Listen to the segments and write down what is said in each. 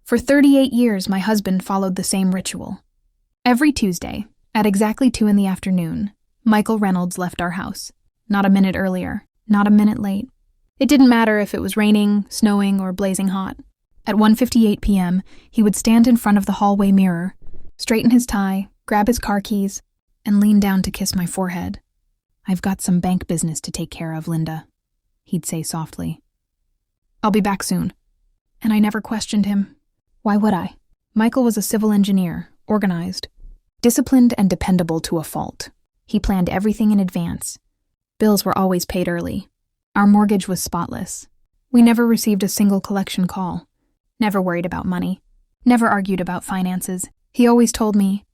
For 38 years, my husband followed the same ritual. Every Tuesday, at exactly 2 p.m, Michael Reynolds left our house. Not a minute earlier, not a minute late. It didn't matter if it was raining, snowing, or blazing hot. At 1:58 p.m, he would stand in front of the hallway mirror, straighten his tie, grab his car keys, and lean down to kiss my forehead. "I've got some bank business to take care of, Linda," he'd say softly. "I'll be back soon." And I never questioned him. Why would I? Michael was a civil engineer, organized, disciplined and dependable to a fault. He planned everything in advance. Bills were always paid early. Our mortgage was spotless. We never received a single collection call. Never worried about money. Never argued about finances. He always told me,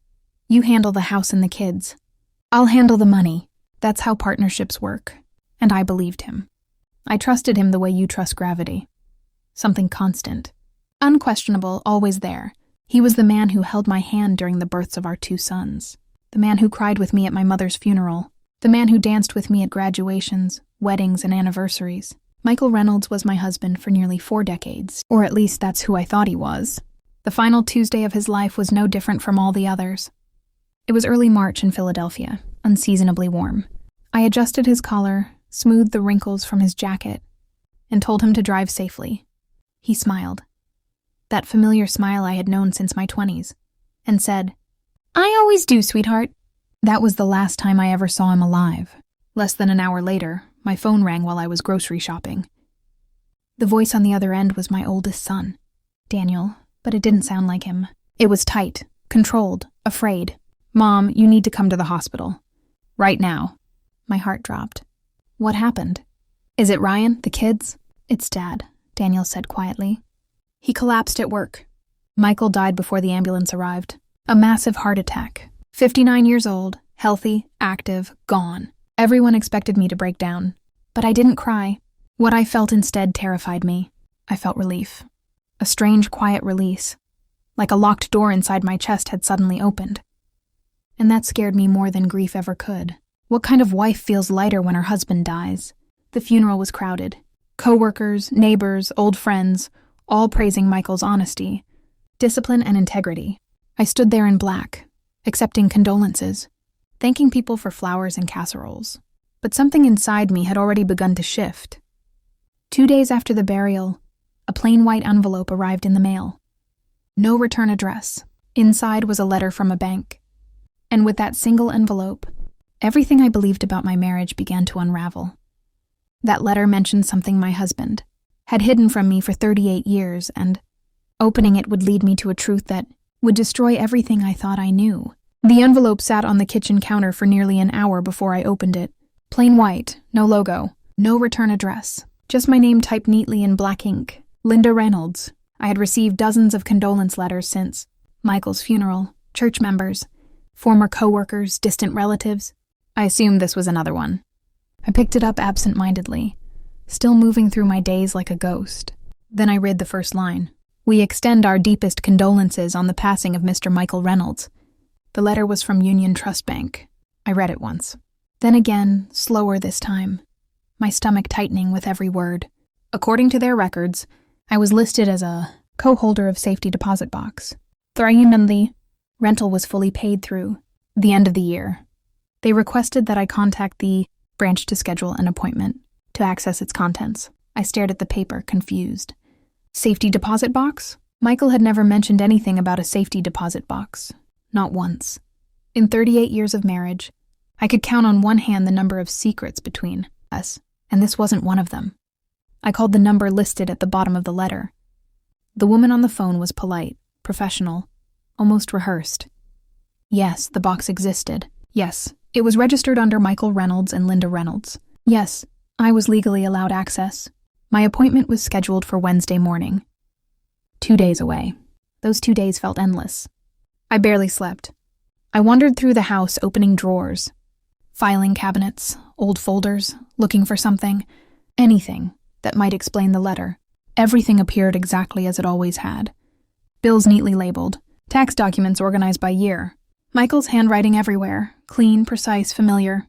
"You handle the house and the kids. I'll handle the money." That's how partnerships work. And I believed him. I trusted him the way you trust gravity. Something constant. Unquestionable, always there. He was the man who held my hand during the births of our 2 sons. The man who cried with me at my mother's funeral. The man who danced with me at graduations, weddings, and anniversaries. Michael Reynolds was my husband for nearly 4 decades, or at least that's who I thought he was. The final Tuesday of his life was no different from all the others. It was early March in Philadelphia, unseasonably warm. I adjusted his collar, smoothed the wrinkles from his jacket, and told him to drive safely. He smiled. That familiar smile I had known since my 20s, and said, "I always do, sweetheart." That was the last time I ever saw him alive. Less than an hour later, my phone rang while I was grocery shopping. The voice on the other end was my oldest son, Daniel, but it didn't sound like him. It was tight, controlled, afraid. "Mom, you need to come to the hospital. Right now." My heart dropped. What happened? "Is it Ryan, the kids?" "It's Dad," Daniel said quietly. "He collapsed at work. Michael died before the ambulance arrived. A massive heart attack. 59 years old, healthy, active, gone." Everyone expected me to break down, but I didn't cry. What I felt instead terrified me. I felt relief. A strange, quiet release. Like a locked door inside my chest had suddenly opened. And that scared me more than grief ever could. What kind of wife feels lighter when her husband dies? The funeral was crowded. Co-workers, neighbors, old friends, all praising Michael's honesty, discipline, and integrity. I stood there in black, accepting condolences, thanking people for flowers and casseroles. But something inside me had already begun to shift. 2 days after the burial, a plain white envelope arrived in the mail. No return address. Inside was a letter from a bank. And with that single envelope, everything I believed about my marriage began to unravel. That letter mentioned something my husband had hidden from me for 38 years, and opening it would lead me to a truth that would destroy everything I thought I knew. The envelope sat on the kitchen counter for nearly an hour before I opened it. Plain white, no logo, no return address, just my name typed neatly in black ink, Linda Reynolds. I had received dozens of condolence letters since Michael's funeral, church members, former co-workers, distant relatives. I assumed this was another one. I picked it up absent-mindedly, still moving through my days like a ghost. Then I read the first line. "We extend our deepest condolences on the passing of Mr. Michael Reynolds." The letter was from Union Trust Bank. I read it once. Then again, slower this time, my stomach tightening with every word. According to their records, I was listed as a co-holder of safety deposit box. The rental was fully paid through the end of the year. They requested that I contact the branch to schedule an appointment to access its contents. I stared at the paper, confused. Safety deposit box? Michael had never mentioned anything about a safety deposit box. Not once. In 38 years of marriage, I could count on one hand the number of secrets between us, and this wasn't one of them. I called the number listed at the bottom of the letter. The woman on the phone was polite, professional, almost rehearsed. Yes, the box existed. Yes, it was registered under Michael Reynolds and Linda Reynolds. Yes, I was legally allowed access. My appointment was scheduled for Wednesday morning. 2 days away. Those 2 days felt endless. I barely slept. I wandered through the house, opening drawers, filing cabinets, old folders, looking for something, anything that might explain the letter. Everything appeared exactly as it always had. Bills neatly labeled, tax documents organized by year. Michael's handwriting everywhere, clean, precise, familiar.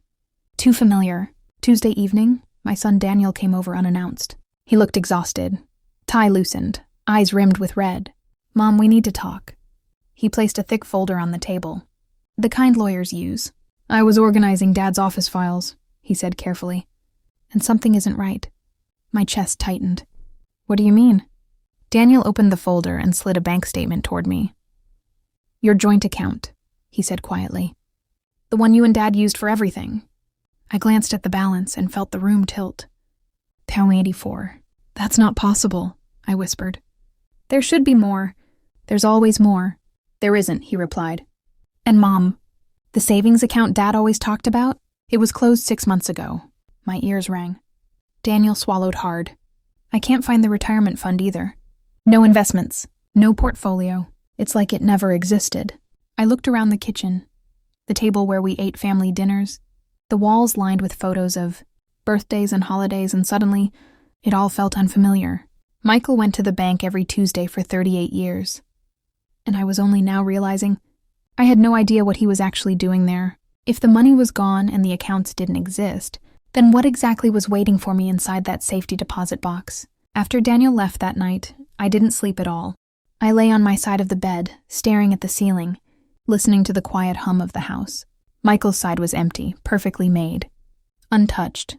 Too familiar. Tuesday evening, my son Daniel came over unannounced. He looked exhausted, tie loosened, eyes rimmed with red. Mom, we need to talk. He placed a thick folder on the table. The kind lawyers use. I was organizing Dad's office files, he said carefully. And something isn't right. My chest tightened. What do you mean? Daniel opened the folder and slid a bank statement toward me. Your joint account, he said quietly. The one you and Dad used for everything. I glanced at the balance and felt the room tilt. £84. That's not possible, I whispered. There should be more. There's always more. There isn't, he replied. And Mom, the savings account Dad always talked about? It was closed 6 months ago. My ears rang. Daniel swallowed hard. I can't find the retirement fund either. No investments. No portfolio. It's like it never existed. I looked around the kitchen, the table where we ate family dinners, the walls lined with photos of birthdays and holidays, and suddenly, it all felt unfamiliar. Michael went to the bank every Tuesday for 38 years. And I was only now realizing I had no idea what he was actually doing there. If the money was gone and the accounts didn't exist, then what exactly was waiting for me inside that safety deposit box? After Daniel left that night, I didn't sleep at all. I lay on my side of the bed, staring at the ceiling, listening to the quiet hum of the house. Michael's side was empty, perfectly made, untouched,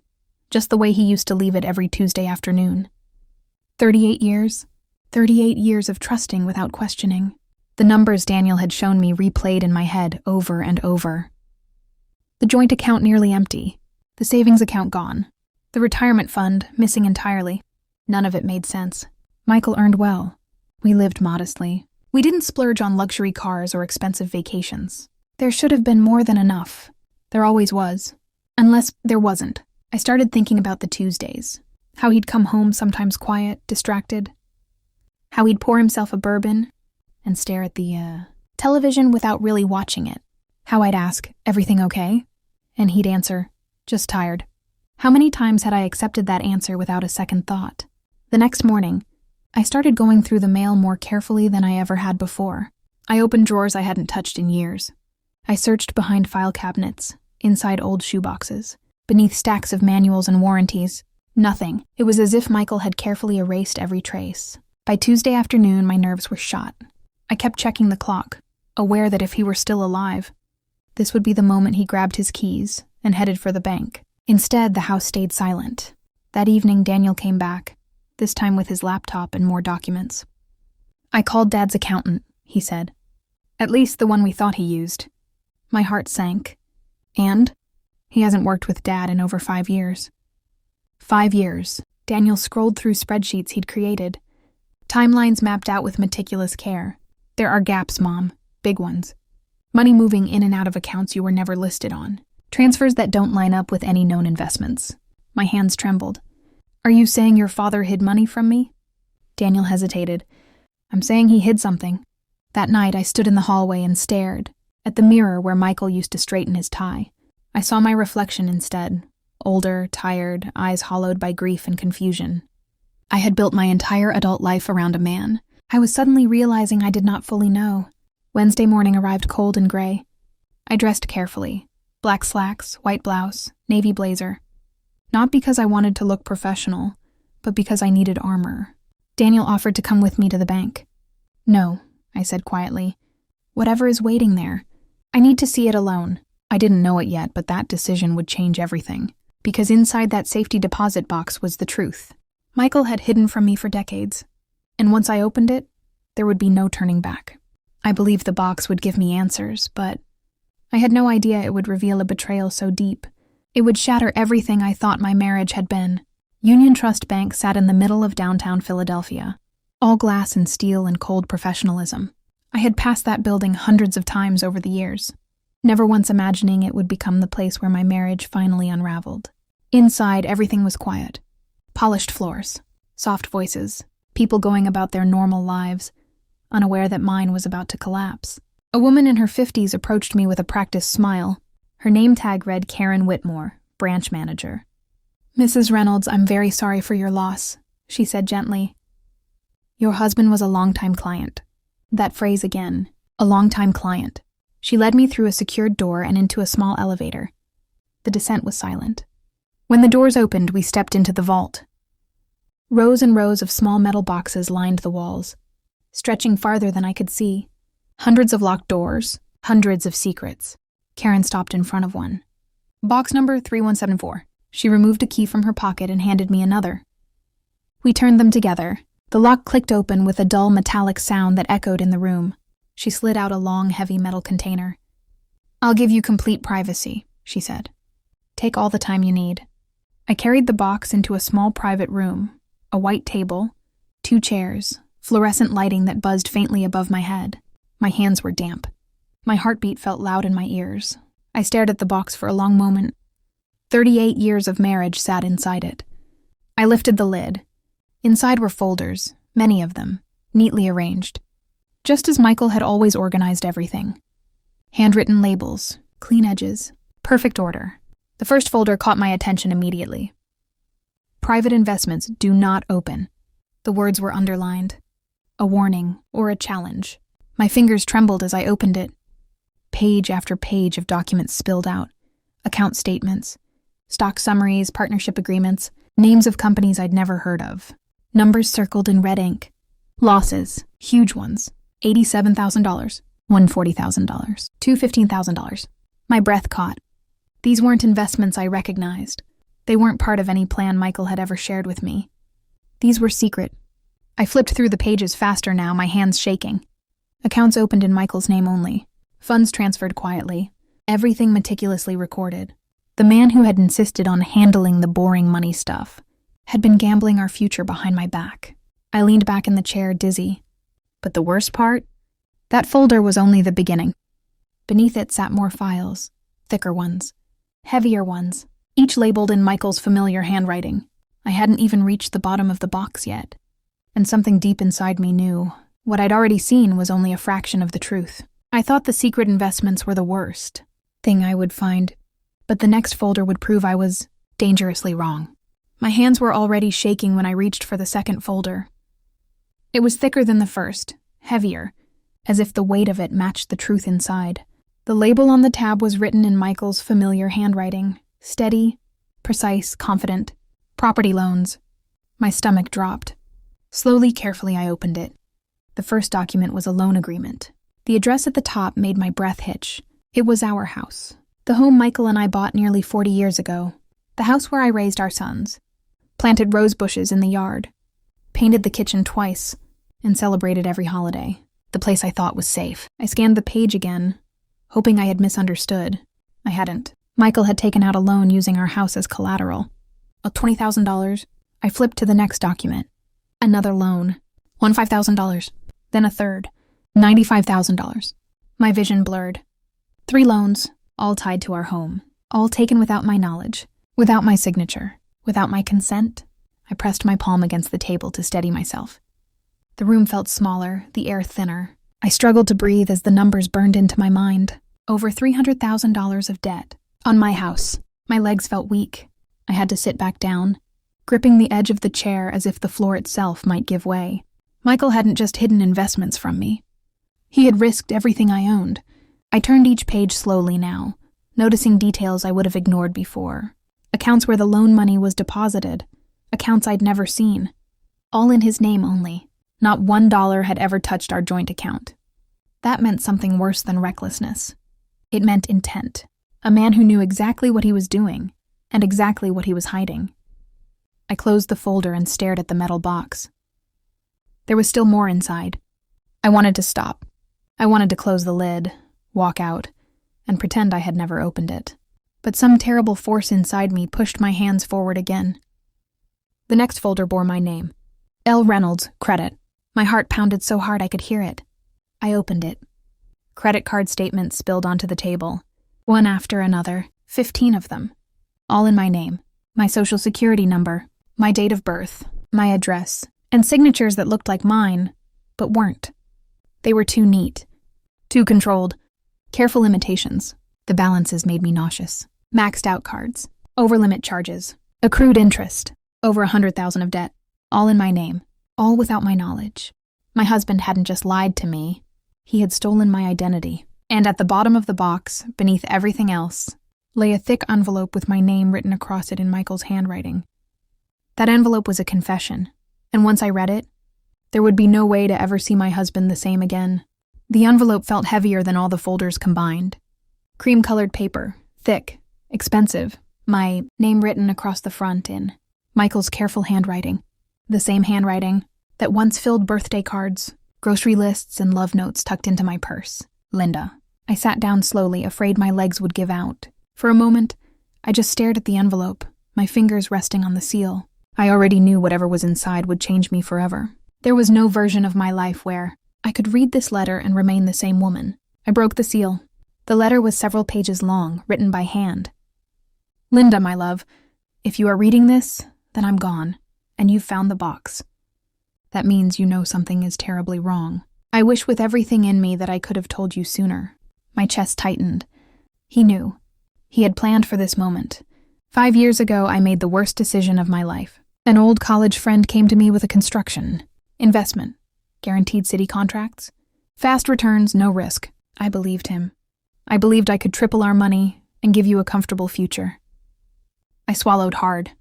just the way he used to leave it every Tuesday afternoon. 38 years. 38 years of trusting without questioning. The numbers Daniel had shown me replayed in my head over and over. The joint account nearly empty. The savings account gone. The retirement fund missing entirely. None of it made sense. Michael earned well. We lived modestly. We didn't splurge on luxury cars or expensive vacations. There should have been more than enough. There always was. Unless there wasn't. I started thinking about the Tuesdays. How he'd come home sometimes quiet, distracted. How he'd pour himself a bourbon and stare at the television without really watching it. How I'd ask, everything okay? And he'd answer, just tired. How many times had I accepted that answer without a second thought? The next morning, I started going through the mail more carefully than I ever had before. I opened drawers I hadn't touched in years. I searched behind file cabinets, inside old shoeboxes, beneath stacks of manuals and warranties. Nothing. It was as if Michael had carefully erased every trace. By Tuesday afternoon, my nerves were shot. I kept checking the clock, aware that if he were still alive, this would be the moment he grabbed his keys and headed for the bank. Instead, the house stayed silent. That evening, Daniel came back, this time with his laptop and more documents. I called Dad's accountant, he said. At least the one we thought he used. My heart sank. And? He hasn't worked with Dad in over 5 years. 5 years. Daniel scrolled through spreadsheets he'd created. Timelines mapped out with meticulous care. There are gaps, Mom. Big ones. Money moving in and out of accounts you were never listed on. Transfers that don't line up with any known investments. My hands trembled. Are you saying your father hid money from me? Daniel hesitated. I'm saying he hid something. That night I stood in the hallway and stared at the mirror where Michael used to straighten his tie. I saw my reflection instead. Older, tired, eyes hollowed by grief and confusion. I had built my entire adult life around a man. I was suddenly realizing I did not fully know. Wednesday morning arrived cold and gray. I dressed carefully. Black slacks, white blouse, navy blazer. Not because I wanted to look professional, but because I needed armor. Daniel offered to come with me to the bank. No, I said quietly. Whatever is waiting there. I need to see it alone. I didn't know it yet, but that decision would change everything. Because inside that safety deposit box was the truth. Michael had hidden from me for decades. And once I opened it, there would be no turning back. I believed the box would give me answers, but I had no idea it would reveal a betrayal so deep. It would shatter everything I thought my marriage had been. Union Trust Bank sat in the middle of downtown Philadelphia, all glass and steel and cold professionalism. I had passed that building hundreds of times over the years, never once imagining it would become the place where my marriage finally unraveled. Inside, everything was quiet. Polished floors, soft voices, people going about their normal lives, unaware that mine was about to collapse. A woman in her 50s approached me with a practiced smile. Her name tag read Karen Whitmore, branch manager. Mrs. Reynolds, I'm very sorry for your loss, she said gently. Your husband was a longtime client. That phrase again, a longtime client. She led me through a secured door and into a small elevator. The descent was silent. When the doors opened, we stepped into the vault. Rows and rows of small metal boxes lined the walls. stretching farther than I could see. Hundreds of locked doors, hundreds of secrets. Karen stopped in front of one. Box number 3174. She removed a key from her pocket and handed me another. We turned them together. The lock clicked open with a dull metallic sound that echoed in the room. She slid out a long, heavy metal container. "I'll give you complete privacy," she said. "Take all the time you need." I carried the box into a small private room, a white table, 2 chairs, fluorescent lighting that buzzed faintly above my head. My hands were damp. My heartbeat felt loud in my ears. I stared at the box for a long moment. 38 years of marriage sat inside it. I lifted the lid. Inside were folders, many of them, neatly arranged. Just as Michael had always organized everything. Handwritten labels, clean edges, perfect order. The first folder caught my attention immediately. "Private investments do not open." The words were underlined. A warning or a challenge. My fingers trembled as I opened it. Page after page of documents spilled out. Account statements, stock summaries, partnership agreements, names of companies I'd never heard of. Numbers circled in red ink. Losses, huge ones. $87,000, $140,000, $215,000. My breath caught. These weren't investments I recognized. They weren't part of any plan Michael had ever shared with me. These were secret. I flipped through the pages faster now, my hands shaking. Accounts opened in Michael's name only. Funds transferred quietly. Everything meticulously recorded. The man who had insisted on handling the boring money stuff had been gambling our future behind my back. I leaned back in the chair, dizzy. But the worst part? That folder was only the beginning. Beneath it sat more files, thicker ones, heavier ones, each labeled in Michael's familiar handwriting. I hadn't even reached the bottom of the box yet. And something deep inside me knew what I'd already seen was only a fraction of the truth. I thought the secret investments were the worst thing I would find, but the next folder would prove I was dangerously wrong. My hands were already shaking when I reached for the second folder. It was thicker than the first, heavier, as if the weight of it matched the truth inside. The label on the tab was written in Michael's familiar handwriting, steady, precise, confident. Property loans. My stomach dropped. Slowly, carefully, I opened it. The first document was a loan agreement. The address at the top made my breath hitch. It was our house. The home Michael and I bought nearly 40 years ago. The house where I raised our sons. Planted rose bushes in the yard. Painted the kitchen twice. And celebrated every holiday. The place I thought was safe. I scanned the page again, hoping I had misunderstood. I hadn't. Michael had taken out a loan using our house as collateral. $20,000. I flipped to the next document. Another loan. $5,000. Then a third. $95,000. My vision blurred. 3 loans, all tied to our home. All taken without my knowledge. Without my signature. Without my consent. I pressed my palm against the table to steady myself. The room felt smaller, the air thinner. I struggled to breathe as the numbers burned into my mind. Over $300,000 of debt. On my house. My legs felt weak. I had to sit back down, gripping the edge of the chair as if the floor itself might give way. Michael hadn't just hidden investments from me. He had risked everything I owned. I turned each page slowly now, noticing details I would have ignored before. Accounts where the loan money was deposited. Accounts I'd never seen. All in his name only. Not $1 had ever touched our joint account. That meant something worse than recklessness. It meant intent. A man who knew exactly what he was doing, and exactly what he was hiding. I closed the folder and stared at the metal box. There was still more inside. I wanted to stop. I wanted to close the lid, walk out, and pretend I had never opened it. But some terrible force inside me pushed my hands forward again. The next folder bore my name. L. Reynolds, credit. My heart pounded so hard I could hear it. I opened it. Credit card statements spilled onto the table. One after another, 15 of them. All in my name. My social security number, my date of birth, my address, and signatures that looked like mine, but weren't. They were too neat, too controlled. Careful imitations. The balances made me nauseous. Maxed out cards, over-limit charges, accrued interest, over $100,000 of debt, all in my name, all without my knowledge. My husband hadn't just lied to me, he had stolen my identity. And at the bottom of the box, beneath everything else, lay a thick envelope with my name written across it in Michael's handwriting. That envelope was a confession, and once I read it, There would be no way to ever see my husband the same again. The envelope felt heavier than all the folders combined. Cream-colored paper, thick, expensive, my name written across the front in Michael's careful handwriting. The same handwriting that once filled birthday cards, grocery lists, and love notes tucked into my purse. Linda. I sat down slowly, afraid my legs would give out. For a moment, I just stared at the envelope, my fingers resting on the seal. I already knew whatever was inside would change me forever. There was no version of my life where I could read this letter and remain the same woman. I broke the seal. The letter was several pages long, written by hand. Linda, my love, if you are reading this, then I'm gone, and you've found the box. That means you know something is terribly wrong. I wish with everything in me that I could have told you sooner. My chest tightened. He knew. He had planned for this moment. 5 years ago, I made the worst decision of my life. An old college friend came to me with a construction, investment, guaranteed city contracts, fast returns, no risk. I believed him. I believed I could triple our money and give you a comfortable future. I swallowed hard.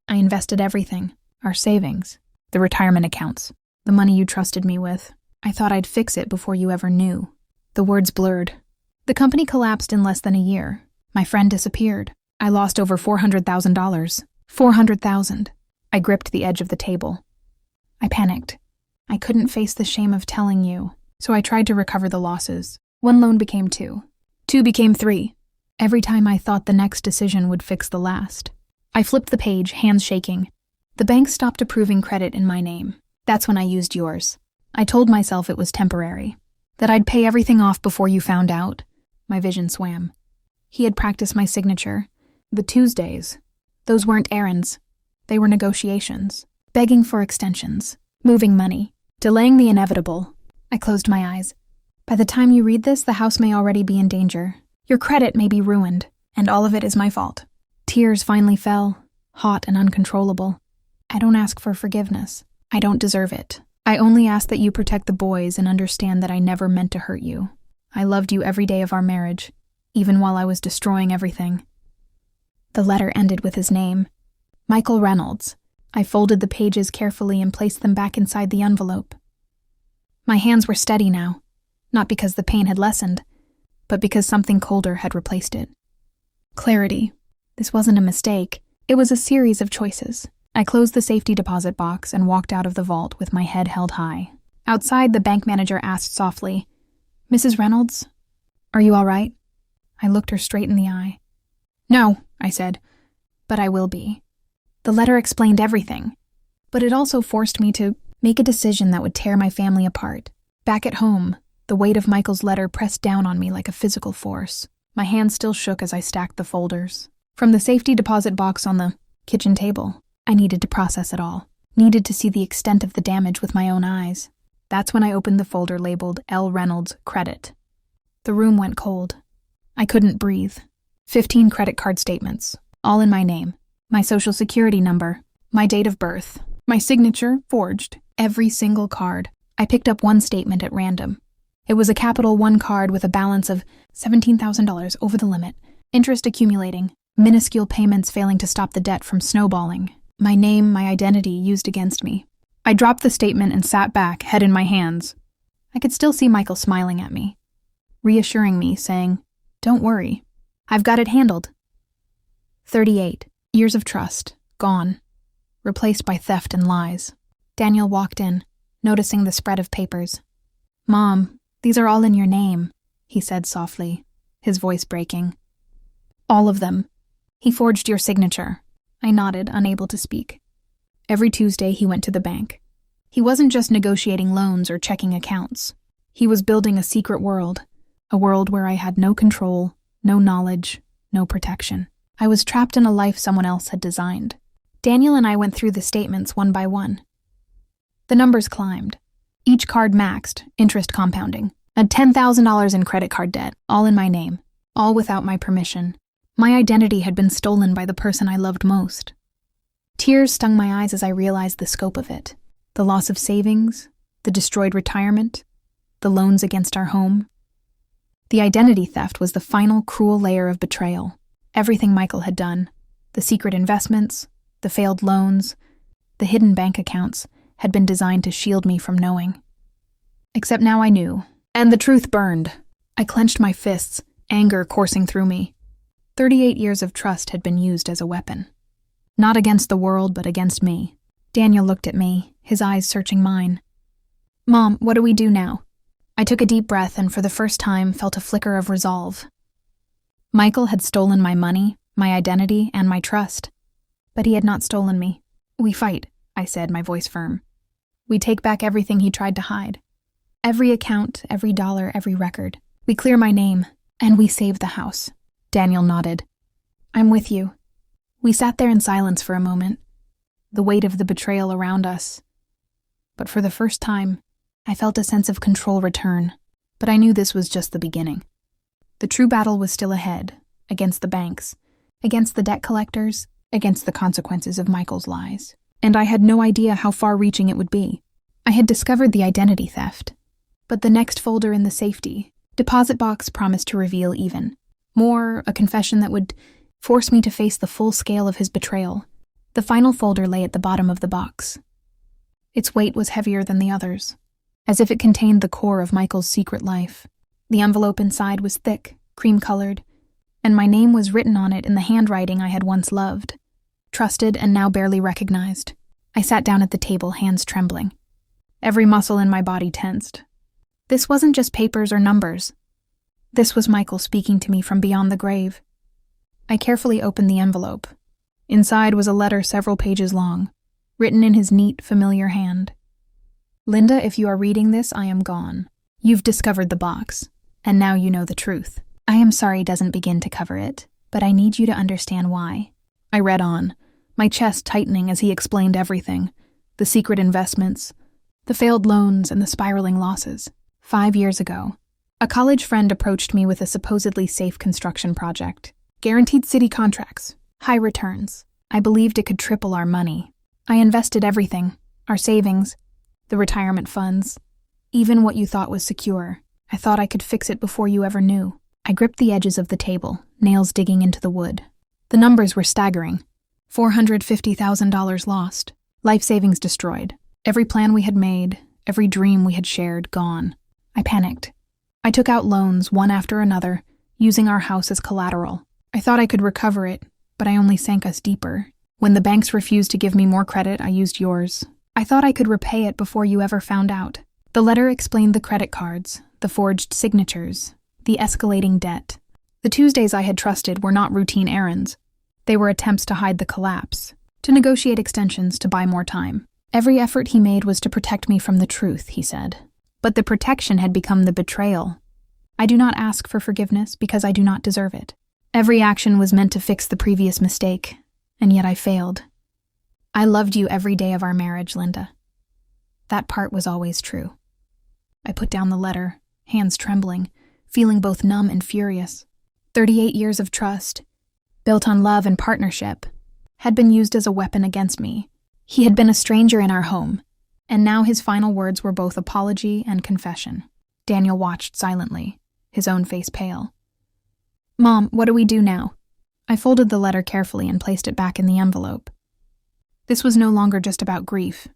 I invested everything, our savings, the retirement accounts, the money you trusted me with. I thought I'd fix it before you ever knew. The words blurred. The company collapsed in less than a year. My friend disappeared. I lost over $400,000. $400,000. I gripped the edge of the table. I panicked. I couldn't face the shame of telling you, so I tried to recover the losses. 1 loan became 2. 2 became 3. Every time I thought the next decision would fix the last. I flipped the page, hands shaking. The bank stopped approving credit in my name. That's when I used yours. I told myself it was temporary, that I'd pay everything off before you found out. My vision swam. He had practiced my signature. The Tuesdays. Those weren't errands. They were negotiations. Begging for extensions. Moving money. Delaying the inevitable. I closed my eyes. By the time you read this, the house may already be in danger. Your credit may be ruined, and all of it is my fault. Tears finally fell, hot and uncontrollable. I don't ask for forgiveness. I don't deserve it. I only ask that you protect the boys and understand that I never meant to hurt you. I loved you every day of our marriage, even while I was destroying everything. The letter ended with his name, Michael Reynolds. I folded the pages carefully and placed them back inside the envelope. My hands were steady now, not because the pain had lessened, but because something colder had replaced it. Clarity. This wasn't a mistake. It was a series of choices. I closed the safety deposit box and walked out of the vault with my head held high. Outside, the bank manager asked softly, "Mrs. Reynolds, are you all right?" I looked her straight in the eye. "No," I said, "but I will be." The letter explained everything, but it also forced me to make a decision that would tear my family apart. Back at home, the weight of Michael's letter pressed down on me like a physical force. My hands still shook as I stacked the folders. From the safety deposit box on the kitchen table, I needed to process it all, needed to see the extent of the damage with my own eyes. That's when I opened the folder labeled L. Reynolds Credit. The room went cold. I couldn't breathe. 15 credit card statements, all in my name. My social security number, my date of birth, my signature forged, every single card. I picked up one statement at random. It was a Capital One card with a balance of $17,000 over the limit, interest accumulating, minuscule payments failing to stop the debt from snowballing. My name, my identity used against me. I dropped the statement and sat back, head in my hands. I could still see Michael smiling at me, reassuring me, saying, "Don't worry, I've got it handled." 38 years of trust, gone, replaced by theft and lies. Daniel walked in, noticing the spread of papers. "Mom, these are all in your name," he said softly, his voice breaking. "All of them. He forged your signature." I nodded, unable to speak. Every Tuesday he went to the bank. He wasn't just negotiating loans or checking accounts. He was building a secret world, a world where I had no control, no knowledge, no protection. I was trapped in a life someone else had designed. Daniel and I went through the statements one by one. The numbers climbed. Each card maxed, interest compounding. Had $10,000 in credit card debt, all in my name, all without my permission. My identity had been stolen by the person I loved most. Tears stung my eyes as I realized the scope of it. The loss of savings, the destroyed retirement, the loans against our home. The identity theft was the final cruel layer of betrayal. Everything Michael had done, the secret investments, the failed loans, the hidden bank accounts, had been designed to shield me from knowing. Except now I knew, and the truth burned. I clenched my fists, anger coursing through me. 38 years of trust had been used as a weapon. Not against the world, but against me. Daniel looked at me, his eyes searching mine. "Mom, what do we do now?" I took a deep breath and for the first time felt a flicker of resolve. Michael had stolen my money, my identity, and my trust. But he had not stolen me. "We fight," I said, my voice firm. "We take back everything he tried to hide. Every account, every dollar, every record. We clear my name, and we save the house." Daniel nodded. "I'm with you." We sat there in silence for a moment, the weight of the betrayal around us. But for the first time, I felt a sense of control return, but I knew this was just the beginning. The true battle was still ahead, against the banks, against the debt collectors, against the consequences of Michael's lies. And I had no idea how far-reaching it would be. I had discovered the identity theft, but the next folder in the safety deposit box promised to reveal even more, a confession that would force me to face the full scale of his betrayal. The final folder lay at the bottom of the box. Its weight was heavier than the others, as if it contained the core of Michael's secret life. The envelope inside was thick, cream-colored, and my name was written on it in the handwriting I had once loved, trusted and now barely recognized. I sat down at the table, hands trembling. Every muscle in my body tensed. This wasn't just papers or numbers. This was Michael speaking to me from beyond the grave. I carefully opened the envelope. Inside was a letter several pages long, written in his neat, familiar hand. "Linda, if you are reading this, I am gone. You've discovered the box, and now you know the truth. I am sorry doesn't begin to cover it, but I need you to understand why." I read on, my chest tightening as he explained everything, the secret investments, the failed loans, and the spiraling losses. 5 years ago, a college friend approached me with a supposedly safe construction project. Guaranteed city contracts, high returns. I believed it could triple our money. I invested everything, our savings, the retirement funds, even what you thought was secure. I thought I could fix it before you ever knew. I gripped the edges of the table, nails digging into the wood. The numbers were staggering. $450,000 lost, life savings destroyed, every plan we had made, every dream we had shared gone. I panicked. I took out loans, one after another, using our house as collateral. I thought I could recover it, but I only sank us deeper. When the banks refused to give me more credit, I used yours. I thought I could repay it before you ever found out. The letter explained the credit cards, the forged signatures, the escalating debt. The Tuesdays I had trusted were not routine errands. They were attempts to hide the collapse, to negotiate extensions, to buy more time. Every effort he made was to protect me from the truth, he said. But the protection had become the betrayal. I do not ask for forgiveness because I do not deserve it. Every action was meant to fix the previous mistake, and yet I failed. I loved you every day of our marriage, Linda. That part was always true. I put down the letter, hands trembling, feeling both numb and furious. 38 years of trust, built on love and partnership, had been used as a weapon against me. He had been a stranger in our home, and now his final words were both apology and confession. Daniel watched silently, his own face pale. "Mom, what do we do now?" I folded the letter carefully and placed it back in the envelope. This was no longer just about grief.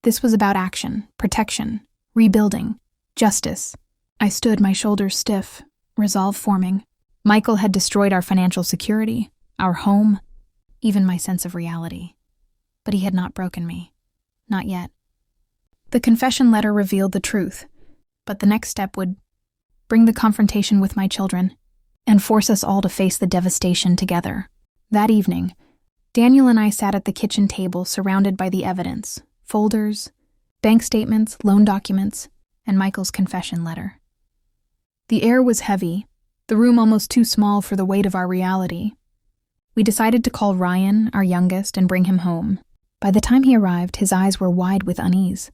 This was about action, protection, rebuilding, justice. I stood, my shoulders stiff, resolve forming. Michael had destroyed our financial security, our home, even my sense of reality. But he had not broken me. Not yet. The confession letter revealed the truth, but the next step would bring the confrontation with my children and force us all to face the devastation together. That evening, Daniel and I sat at the kitchen table surrounded by the evidence, folders, bank statements, loan documents, and Michael's confession letter. The air was heavy, the room almost too small for the weight of our reality. We decided to call Ryan, our youngest, and bring him home. By the time he arrived, his eyes were wide with unease.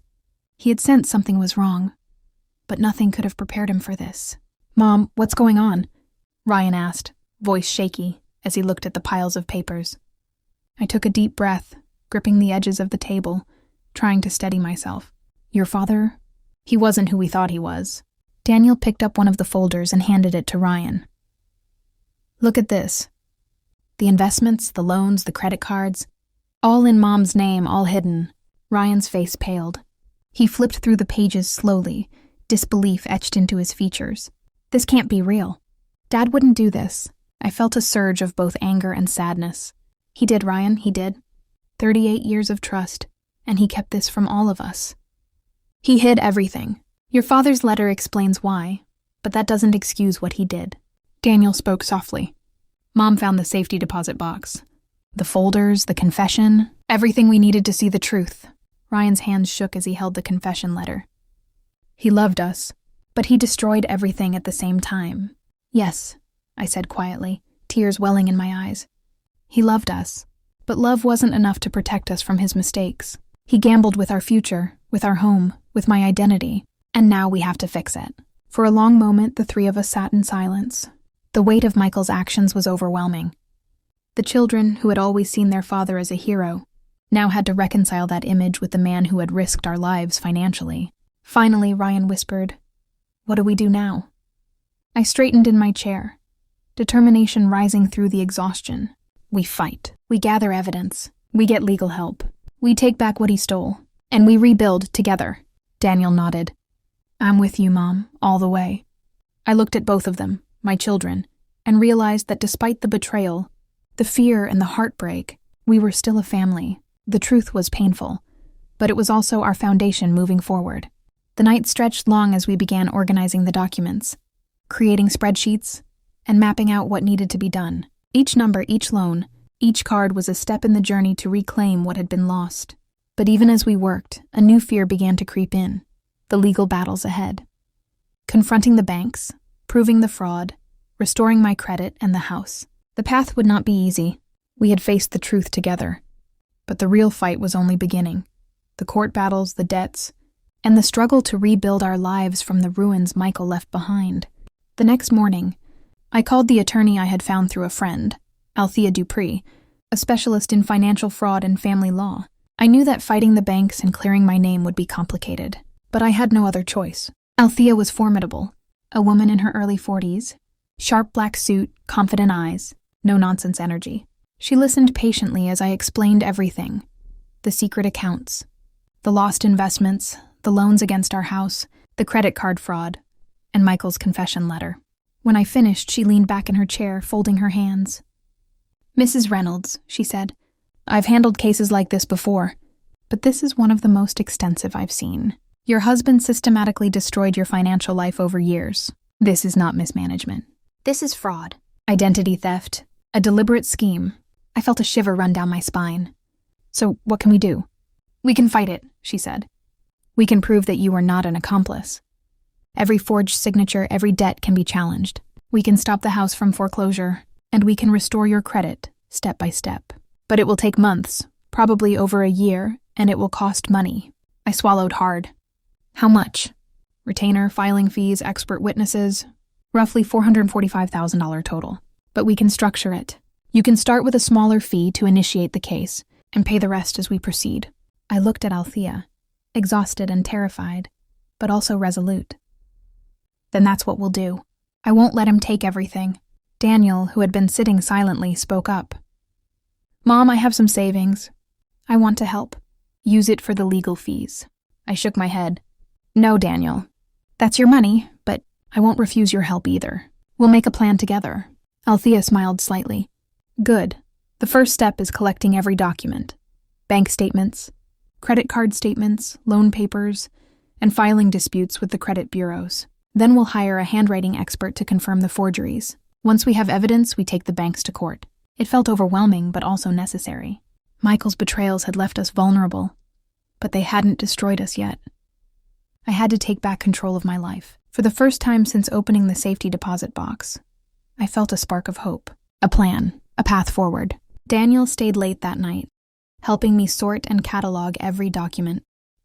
He had sensed something was wrong, but nothing could have prepared him for this. "Mom, what's going on?" Ryan asked, voice shaky, as he looked at the piles of papers. I took a deep breath, gripping the edges of the table, trying to steady myself. "Your father? He wasn't who we thought he was." Daniel picked up one of the folders and handed it to Ryan. "Look at this. The investments, the loans, the credit cards, all in Mom's name, all hidden. Ryan's face paled. He flipped through the pages slowly, disbelief etched into his features. This can't be real. Dad wouldn't do this. I felt a surge of both anger and sadness. He did, Ryan, he did. 38 years of trust, and he kept this from all of us. He hid everything. Your father's letter explains why, but that doesn't excuse what he did. Daniel spoke softly. Mom found the safety deposit box. The folders, the confession, everything we needed to see the truth. Ryan's hands shook as he held the confession letter. He loved us, but he destroyed everything at the same time. Yes, I said quietly, tears welling in my eyes. He loved us, but love wasn't enough to protect us from his mistakes. He gambled with our future, with our home, with my identity, and now we have to fix it. For a long moment, the three of us sat in silence. The weight of Michael's actions was overwhelming. The children, who had always seen their father as a hero, now had to reconcile that image with the man who had risked our lives financially. Finally, Ryan whispered, "What do we do now?" I straightened in my chair, determination rising through the exhaustion. We fight. We gather evidence. We get legal help. We take back what he stole. And we rebuild together. Daniel nodded. I'm with you, Mom, all the way. I looked at both of them, my children, and realized that despite the betrayal, the fear and the heartbreak, we were still a family. The truth was painful, but it was also our foundation moving forward. The night stretched long as we began organizing the documents, creating spreadsheets, and mapping out what needed to be done. Each number, each loan, each card was a step in the journey to reclaim what had been lost. But even as we worked, a new fear began to creep in, the legal battles ahead. Confronting the banks, proving the fraud, restoring my credit and the house. The path would not be easy. We had faced the truth together. But the real fight was only beginning. The court battles, the debts, and the struggle to rebuild our lives from the ruins Michael left behind. The next morning, I called the attorney I had found through a friend, Althea Dupree, a specialist in financial fraud and family law. I knew that fighting the banks and clearing my name would be complicated, but I had no other choice. Althea was formidable, a woman in her early 40s, sharp black suit, confident eyes, no-nonsense energy. She listened patiently as I explained everything. The secret accounts, the lost investments, the loans against our house, the credit card fraud, and Michael's confession letter. When I finished, she leaned back in her chair, folding her hands. "Mrs. Reynolds," she said, "I've handled cases like this before, but this is one of the most extensive I've seen. Your husband systematically destroyed your financial life over years. This is not mismanagement. This is fraud, identity theft, a deliberate scheme." I felt a shiver run down my spine. "So what can we do?" "We can fight it," she said. "We can prove that you are not an accomplice. Every forged signature, every debt can be challenged. We can stop the house from foreclosure, and we can restore your credit, step by step. But it will take months, probably over a year, and it will cost money." I swallowed hard. "How much?" "Retainer, filing fees, expert witnesses, roughly $445,000 total. But we can structure it. You can start with a smaller fee to initiate the case, and pay the rest as we proceed." I looked at Althea, exhausted and terrified, but also resolute. "Then that's what we'll do. I won't let him take everything." Daniel, who had been sitting silently, spoke up. "Mom, I have some savings. I want to help. Use it for the legal fees." I shook my head. "No, Daniel. That's your money, but I won't refuse your help either. We'll make a plan together." Althea smiled slightly. "Good. The first step is collecting every document. Bank statements, credit card statements, loan papers, and filing disputes with the credit bureaus. Then we'll hire a handwriting expert to confirm the forgeries. Once we have evidence, we take the banks to court." It felt overwhelming, but also necessary. Michael's betrayals had left us vulnerable, but they hadn't destroyed us yet. I had to take back control of my life. For the first time since opening the safety deposit box, I felt a spark of hope, a plan, a path forward. Daniel stayed late that night, helping me sort and catalog every document.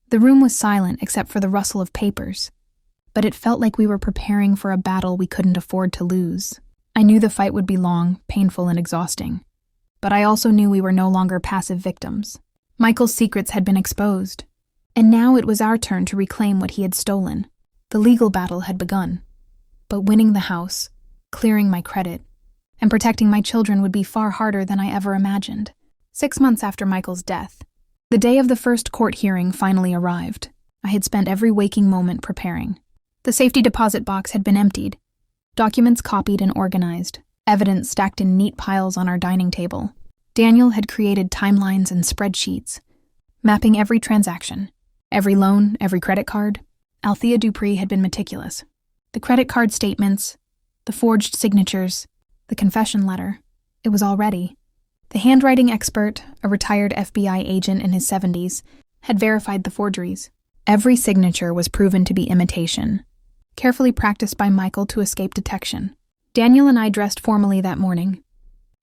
The room was silent except for the rustle of papers, but it felt like we were preparing for a battle we couldn't afford to lose. I knew the fight would be long, painful, and exhausting, but I also knew we were no longer passive victims. Michael's secrets had been exposed, and now it was our turn to reclaim what he had stolen. The legal battle had begun, but winning the house, clearing my credit, and protecting my children would be far harder than I ever imagined. 6 months after Michael's death, The day of the first court hearing finally arrived. I had spent every waking moment preparing. The safety deposit box had been emptied, documents copied and organized, evidence stacked in neat piles on our dining table. Daniel had created timelines and spreadsheets, mapping every transaction, every loan, every credit card. Althea Dupree had been meticulous. The credit card statements, the forged signatures, the confession letter. It was all ready. The handwriting expert, a retired FBI agent in his 70s, had verified the forgeries. Every signature was proven to be imitation, carefully practiced by Michael to escape detection. Daniel and I dressed formally that morning.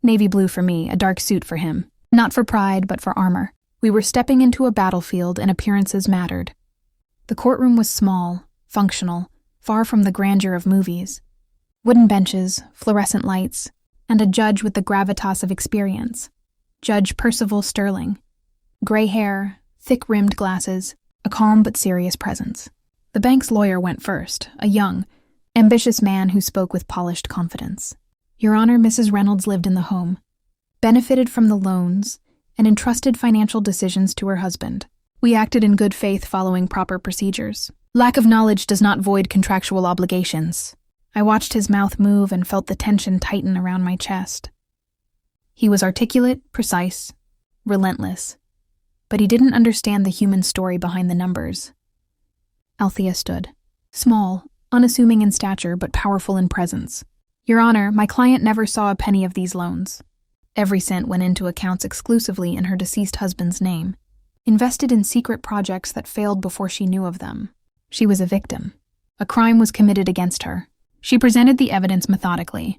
Navy blue for me, a dark suit for him. Not for pride, but for armor. We were stepping into a battlefield and appearances mattered. The courtroom was small, functional, far from the grandeur of movies. Wooden benches, fluorescent lights, and a judge with the gravitas of experience. Judge Percival Sterling. Gray hair, thick-rimmed glasses, a calm but serious presence. The bank's lawyer went first, a young, ambitious man who spoke with polished confidence. Your Honor, Mrs. Reynolds lived in the home, benefited from the loans, and entrusted financial decisions to her husband. We acted in good faith following proper procedures. Lack of knowledge does not void contractual obligations. I watched his mouth move and felt the tension tighten around my chest. He was articulate, precise, relentless, but he didn't understand the human story behind the numbers. Althea stood, small, unassuming in stature but powerful in presence. Your Honor, my client never saw a penny of these loans. Every cent went into accounts exclusively in her deceased husband's name, invested in secret projects that failed before she knew of them. She was a victim. A crime was committed against her. She presented the evidence methodically.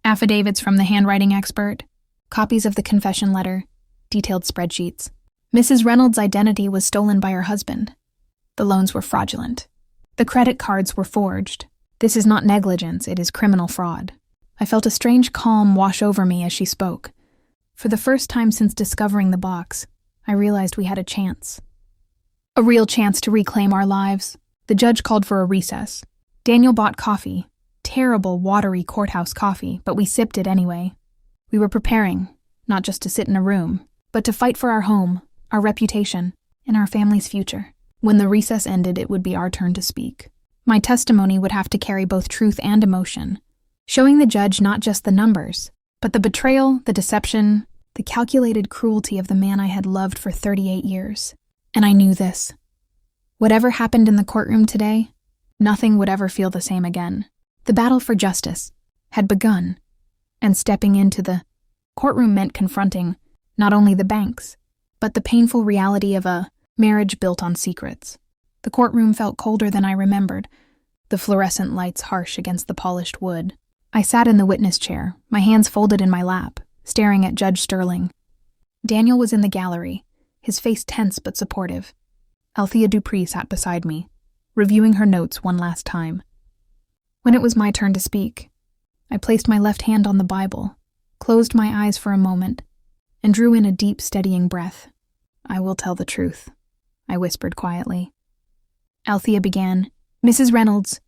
Affidavits from the handwriting expert, copies of the confession letter, detailed spreadsheets. Mrs. Reynolds' identity was stolen by her husband. The loans were fraudulent. The credit cards were forged. This is not negligence, it is criminal fraud. I felt a strange calm wash over me as she spoke. For the first time since discovering the box, I realized we had a chance. A real chance to reclaim our lives. The judge called for a recess. Daniel bought coffee. Terrible, watery courthouse coffee, but we sipped it anyway. We were preparing, not just to sit in a room, but to fight for our home, our reputation, and our family's future. When the recess ended, it would be our turn to speak. My testimony would have to carry both truth and emotion, showing the judge not just the numbers, but the betrayal, the deception, the calculated cruelty of the man I had loved for 38 years. And I knew this. Whatever happened in the courtroom today, nothing would ever feel the same again. The battle for justice had begun, and stepping into the courtroom meant confronting not only the banks, but the painful reality of a marriage built on secrets. The courtroom felt colder than I remembered, the fluorescent lights harsh against the polished wood. I sat in the witness chair, my hands folded in my lap, staring at Judge Sterling. Daniel was in the gallery, his face tense but supportive. Althea Dupree sat beside me, reviewing her notes one last time. When it was my turn to speak, I placed my left hand on the Bible, closed my eyes for a moment, and drew in a deep, steadying breath. I will tell the truth, I whispered quietly. Althea began, Mrs. Reynolds,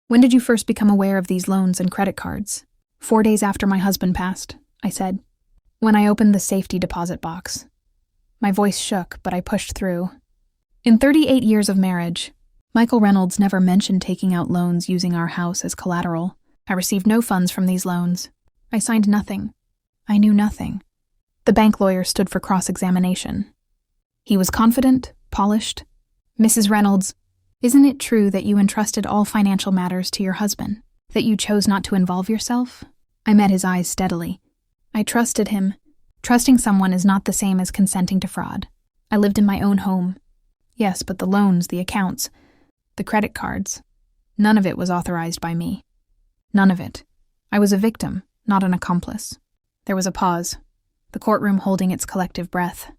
when did you first become aware of these loans and credit cards? 4 days after my husband passed, I said, when I opened the safety deposit box. My voice shook, but I pushed through. In 38 years of marriage, Michael Reynolds never mentioned taking out loans using our house as collateral. I received no funds from these loans. I signed nothing. I knew nothing. The bank lawyer stood for cross-examination. He was confident, polished. Mrs. Reynolds, isn't it true that you entrusted all financial matters to your husband? That you chose not to involve yourself? I met his eyes steadily. I trusted him. Trusting someone is not the same as consenting to fraud. I lived in my own home. Yes, but the loans, the accounts, the credit cards, none of it was authorized by me. None of it. I was a victim, not an accomplice. There was a pause, the courtroom holding its collective breath.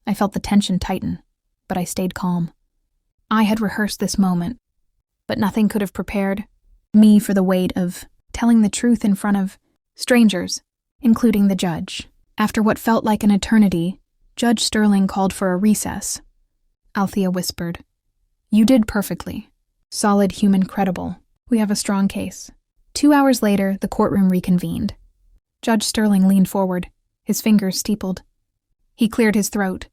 I felt the tension tighten, but I stayed calm. I had rehearsed this moment, but nothing could have prepared me for the weight of telling the truth in front of strangers, including the judge. After what felt like an eternity, Judge Sterling called for a recess. Althea whispered, You did perfectly. Solid, human, credible. We have a strong case. 2 hours later, the courtroom reconvened. Judge Sterling leaned forward, his fingers steepled. He cleared his throat.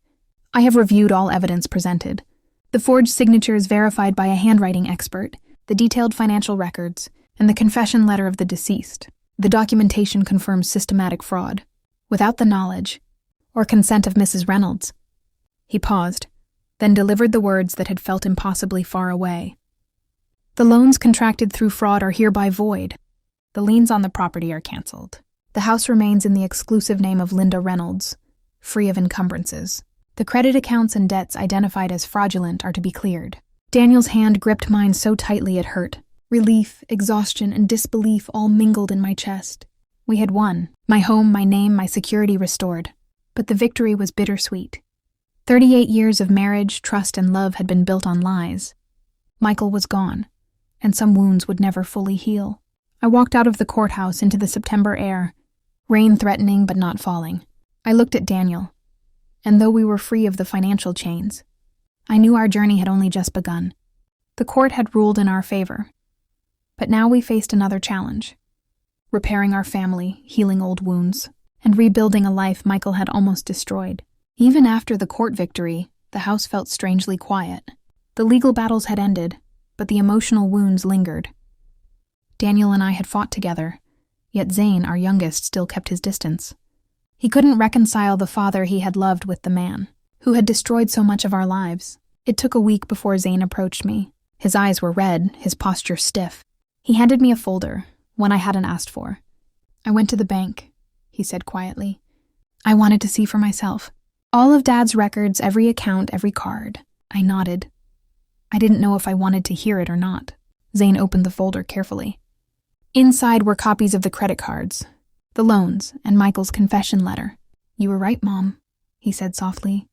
I have reviewed all evidence presented. The forged signatures verified by a handwriting expert, the detailed financial records, and the confession letter of the deceased. The documentation confirms systematic fraud, without the knowledge or consent of Mrs. Reynolds. He paused, then delivered the words that had felt impossibly far away. The loans contracted through fraud are hereby void. The liens on the property are canceled. The house remains in the exclusive name of Linda Reynolds, free of encumbrances. The credit accounts and debts identified as fraudulent are to be cleared. Daniel's hand gripped mine so tightly it hurt. Relief, exhaustion, and disbelief all mingled in my chest. We had won. My home, my name, my security restored. But the victory was bittersweet. 38 years of marriage, trust, and love had been built on lies. Michael was gone, and some wounds would never fully heal. I walked out of the courthouse into the September air, rain threatening but not falling. I looked at Daniel, and though we were free of the financial chains, I knew our journey had only just begun. The court had ruled in our favor, but now we faced another challenge: repairing our family, healing old wounds, and rebuilding a life Michael had almost destroyed. Even after the court victory, the house felt strangely quiet. The legal battles had ended, but the emotional wounds lingered. Daniel and I had fought together, yet Zane, our youngest, still kept his distance. He couldn't reconcile the father he had loved with the man who had destroyed so much of our lives. It took a week before Zane approached me. His eyes were red, his posture stiff. He handed me a folder, one I hadn't asked for. "I went to the bank," he said quietly. "I wanted to see for myself. All of Dad's records, every account, every card." I nodded. I didn't know if I wanted to hear it or not. Zane opened the folder carefully. Inside were copies of the credit cards, the loans, and Michael's confession letter. "You were right, Mom," he said softly.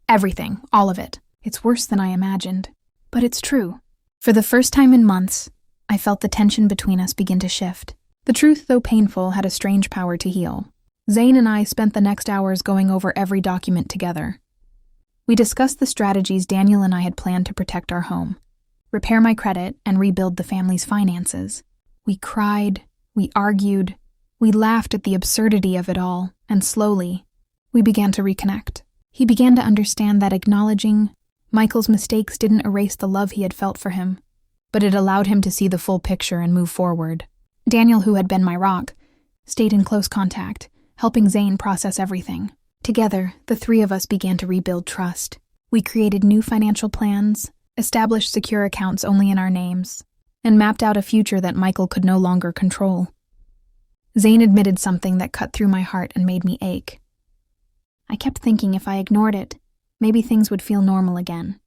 "Everything, all of it. It's worse than I imagined. But it's true." For the first time in months, I felt the tension between us begin to shift. The truth, though painful, had a strange power to heal. Zane and I spent the next hours going over every document together. We discussed the strategies Daniel and I had planned to protect our home, repair my credit, and rebuild the family's finances. We cried, we argued, we laughed at the absurdity of it all, and slowly, we began to reconnect. He began to understand that acknowledging Michael's mistakes didn't erase the love he had felt for him, but it allowed him to see the full picture and move forward. Daniel, who had been my rock, stayed in close contact, helping Zane process everything. Together, the three of us began to rebuild trust. We created new financial plans, established secure accounts only in our names, and mapped out a future that Michael could no longer control. Zane admitted something that cut through my heart and made me ache. I kept thinking if I ignored it, maybe things would feel normal again.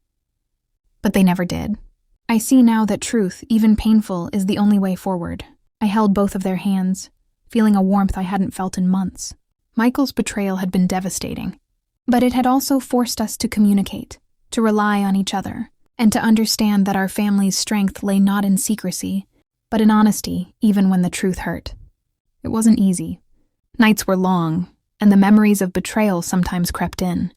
But they never did. I see now that truth, even painful, is the only way forward. I held both of their hands, feeling a warmth I hadn't felt in months. Michael's betrayal had been devastating, but it had also forced us to communicate, to rely on each other, and to understand that our family's strength lay not in secrecy, but in honesty, even when the truth hurt. It wasn't easy. Nights were long, and the memories of betrayal sometimes crept in.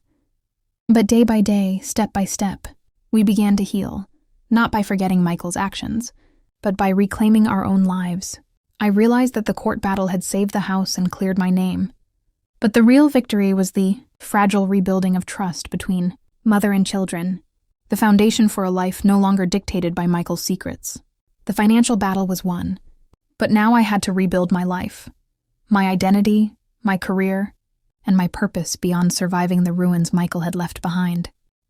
But day by day, step by step, we began to heal, not by forgetting Michael's actions, but by reclaiming our own lives. I realized that the court battle had saved the house and cleared my name. But the real victory was the fragile rebuilding of trust between mother and children, the foundation for a life no longer dictated by Michael's secrets. The financial battle was won, but now I had to rebuild my life, my identity, my career, and my purpose beyond surviving the ruins Michael had left behind.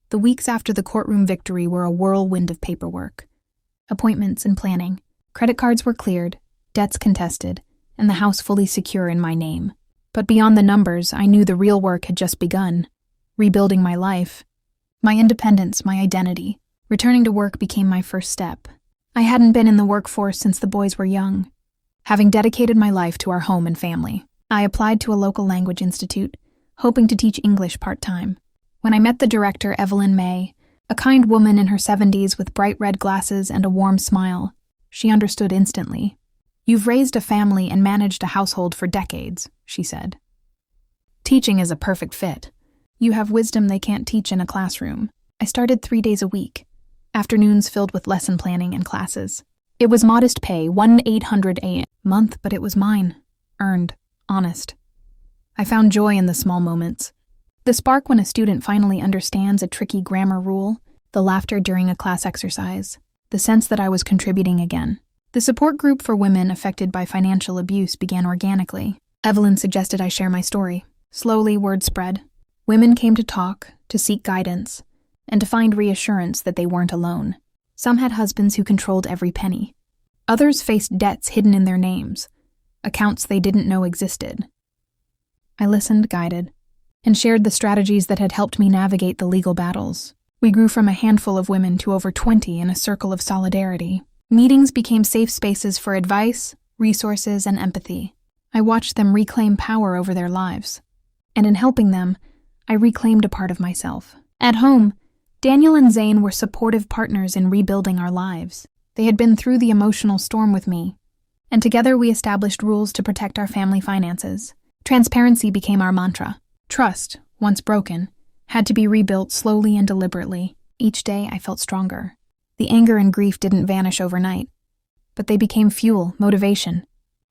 The weeks after the courtroom victory were a whirlwind of paperwork. Appointments and planning. Credit cards were cleared, debts contested, and the house fully secure in my name. But beyond the numbers, I knew the real work had just begun. Rebuilding my life, my independence, my identity. Returning to work became my first step. I hadn't been in the workforce since the boys were young, having dedicated my life to our home and family. I applied to a local language institute, hoping to teach English part-time. When I met the director, Evelyn May, a kind woman in her 70s with bright red glasses and a warm smile, she understood instantly. "You've raised a family and managed a household for decades," she said. "Teaching is a perfect fit. You have wisdom they can't teach in a classroom." I started 3 days a week, afternoons filled with lesson planning and classes. It was modest pay, $1,800 a month, but it was mine, earned, honest. I found joy in the small moments, The spark when a student finally understands a tricky grammar rule, the laughter during a class exercise, the sense that I was contributing again. The support group for women affected by financial abuse began organically. Evelyn suggested I share my story. Slowly, word spread. Women came to talk, to seek guidance, and to find reassurance that they weren't alone. Some had husbands who controlled every penny. Others faced debts hidden in their names, accounts they didn't know existed. I listened, guided, and shared the strategies that had helped me navigate the legal battles. We grew from a handful of women to over 20 in a circle of solidarity. Meetings became safe spaces for advice, resources, and empathy. I watched them reclaim power over their lives. And in helping them, I reclaimed a part of myself. At home, Daniel and Zane were supportive partners in rebuilding our lives. They had been through the emotional storm with me, and together we established rules to protect our family finances. Transparency became our mantra. Trust, once broken, had to be rebuilt slowly and deliberately. Each day I felt stronger. The anger and grief didn't vanish overnight, but they became fuel, motivation,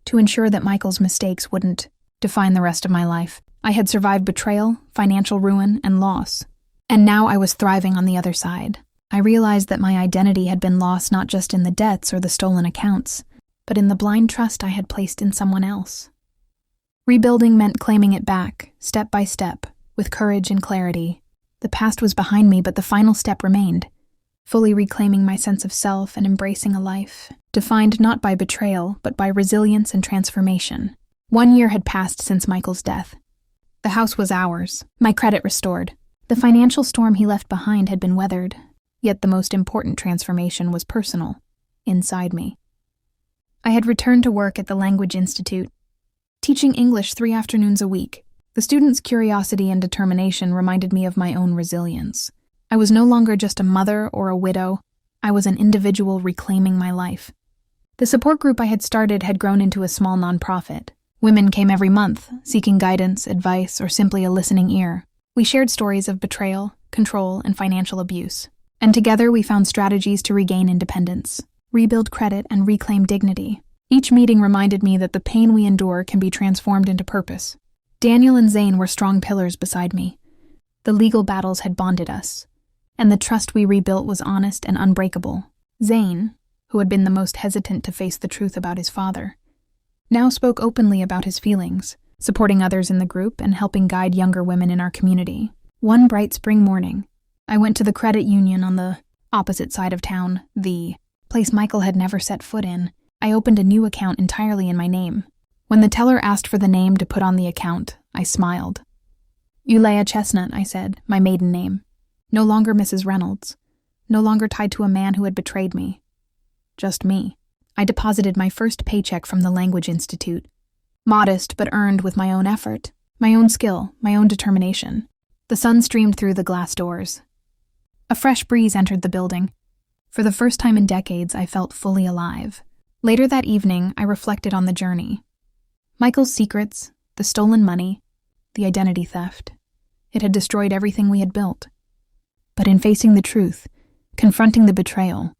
to ensure that Michael's mistakes wouldn't define the rest of my life. I had survived betrayal, financial ruin, and loss, and now I was thriving on the other side. I realized that my identity had been lost not just in the debts or the stolen accounts, but in the blind trust I had placed in someone else. Rebuilding meant claiming it back, step by step, with courage and clarity. The past was behind me, but the final step remained, fully reclaiming my sense of self and embracing a life defined not by betrayal, but by resilience and transformation. 1 year had passed since Michael's death. The house was ours, my credit restored. The financial storm he left behind had been weathered, yet the most important transformation was personal, inside me. I had returned to work at the Language Institute, teaching English 3 afternoons a week. The students' curiosity and determination reminded me of my own resilience. I was no longer just a mother or a widow. I was an individual reclaiming my life. The support group I had started had grown into a small nonprofit. Women came every month, seeking guidance, advice, or simply a listening ear. We shared stories of betrayal, control, and financial abuse. And together we found strategies to regain independence, rebuild credit, and reclaim dignity. Each meeting reminded me that the pain we endure can be transformed into purpose. Daniel and Zane were strong pillars beside me. The legal battles had bonded us, and the trust we rebuilt was honest and unbreakable. Zane, who had been the most hesitant to face the truth about his father, now spoke openly about his feelings, supporting others in the group and helping guide younger women in our community. One bright spring morning, I went to the credit union on the opposite side of town, the place Michael had never set foot in. I opened a new account entirely in my name. When the teller asked for the name to put on the account, I smiled. Ulea Chestnut, I said, my maiden name. No longer Mrs. Reynolds. No longer tied to a man who had betrayed me. Just me. I deposited my first paycheck from the Language Institute. Modest, but earned with my own effort, my own skill, my own determination. The sun streamed through the glass doors. A fresh breeze entered the building. For the first time in decades, I felt fully alive. Later that evening, I reflected on the journey. Michael's secrets, the stolen money, the identity theft. It had destroyed everything we had built. But in facing the truth, confronting the betrayal,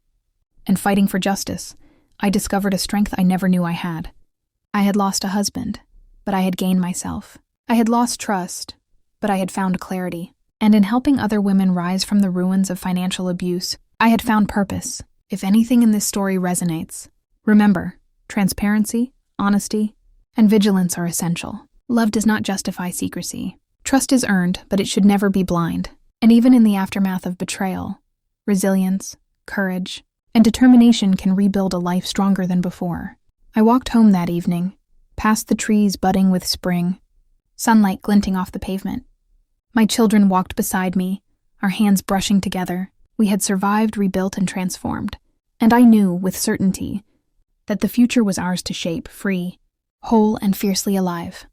and fighting for justice, I discovered a strength I never knew I had. I had lost a husband, but I had gained myself. I had lost trust, but I had found clarity. And in helping other women rise from the ruins of financial abuse, I had found purpose. If anything in this story resonates, remember, transparency, honesty, and vigilance are essential. Love does not justify secrecy. Trust is earned, but it should never be blind. And even in the aftermath of betrayal, resilience, courage, and determination can rebuild a life stronger than before. I walked home that evening, past the trees budding with spring, sunlight glinting off the pavement. My children walked beside me, our hands brushing together. We had survived, rebuilt, and transformed. And I knew, with certainty, that the future was ours to shape, free, whole, and fiercely alive.